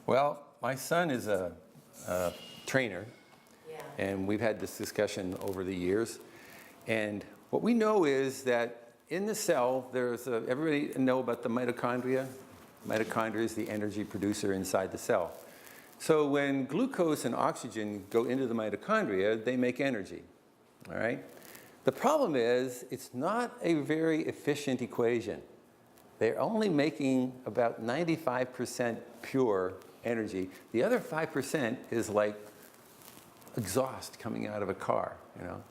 Well, my son is a trainer, Yeah. and we've had this discussion over the years. And what we know is that in the cell, everybody know about the mitochondria? Mitochondria is the energy producer inside the cell. So when glucose and oxygen go into the mitochondria, they make energy, all right? The problem is it's not a very efficient equation. They're only making about 95% pure energy. The other 5% is like exhaust coming out of a car, you know.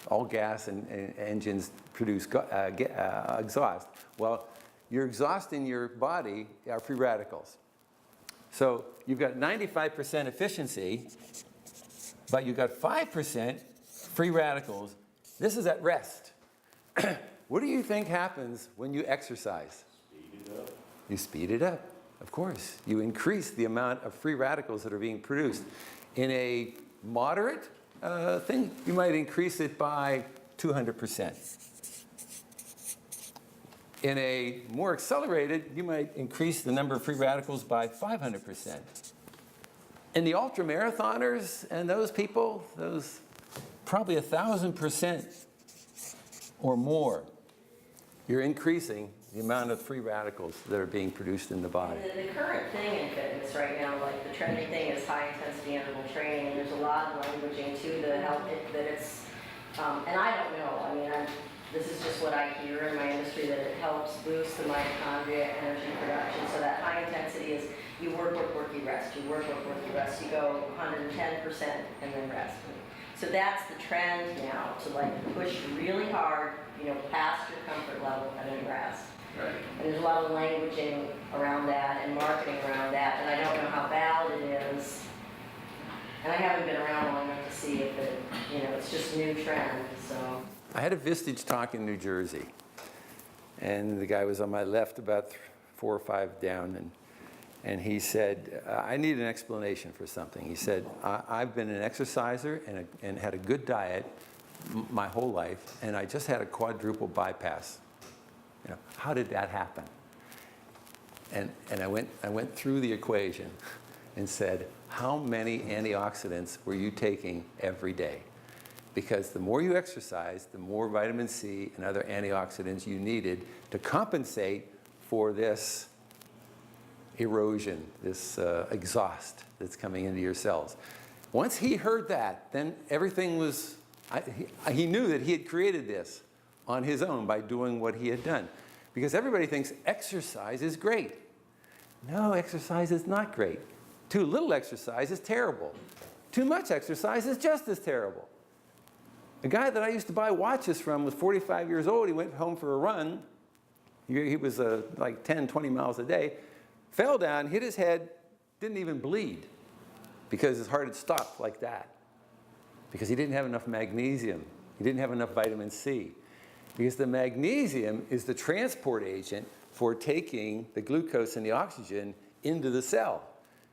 All gas and engines produce exhaust. Well, your exhaust in your body are free radicals. So you've got 95% efficiency, but you've got 5% free radicals. This is at rest. What do you think happens when you exercise? Speed it up. You speed it up, of course. You increase the amount of free radicals that are being produced. In a moderate thing, you might increase it by 200%. In a more accelerated, you might increase the number of free radicals by 500%. In the ultramarathoners and those people, those probably 1,000% or more, you're increasing the amount of free radicals that are being produced in the body. And the current thing in fitness right now, like the trending thing is high intensity interval training, and there's a lot of languaging too to help it, that it's, and I don't know, I mean, this is just what I hear in my industry, that it helps boost the mitochondria energy production. So that high intensity is you work, you rest, you work, you rest, you go 110% and then rest. So that's the trend now, to like push really hard, you know, past your comfort level and then rest. Right. And there's a lot of languaging around that and marketing around that, and I don't know how valid it is. And I haven't been around long enough to see if it, you know, it's just new trend, so. I had a Vistage talk in New Jersey, and the guy was on my left about 4 or 5 down, and he said, I need an explanation for something. He said, I've been an exerciser and had a good diet my whole life, and I just had a quadruple bypass. You know, how did that happen? And I went through the equation and said, how many antioxidants were you taking every day? Because the more you exercise, the more vitamin C and other antioxidants you needed to compensate for this erosion, this exhaust that's coming into your cells. Once he heard that, then everything was, he knew that he had created this on his own by doing what he had done. Because everybody thinks exercise is great. No, exercise is not great. Too little exercise is terrible. Too much exercise is just as terrible. A guy that I used to buy watches from was 45 years old. He went home for a run. He was like 10, 20 miles a day. Fell down, hit his head, didn't even bleed because his heart had stopped like that. Because he didn't have enough magnesium. He didn't have enough vitamin C. Because the magnesium is the transport agent for taking the glucose and the oxygen into the cell.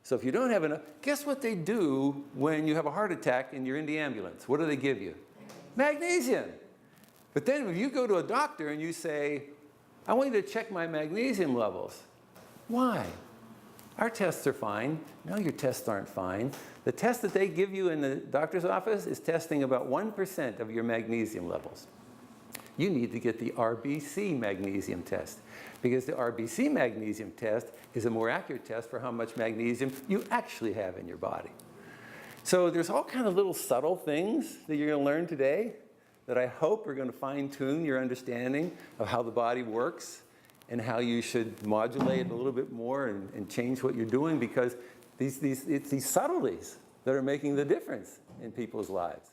So if you don't have enough, guess what they do when you have a heart attack and you're in the ambulance? What do they give you? Magnesium. But then if you go to a doctor and you say, I want you to check my magnesium levels. Why? Our tests are fine. No, your tests aren't fine. The test that they give you in the doctor's office is testing about 1% of your magnesium levels. You need to get the RBC magnesium test, because the RBC magnesium test is a more accurate test for how much magnesium you actually have in your body. So there's all kind of little subtle things that you're going to learn today that I hope are going to fine-tune your understanding of how the body works and how you should modulate a little bit more and change what you're doing, because it's these subtleties that are making the difference in people's lives.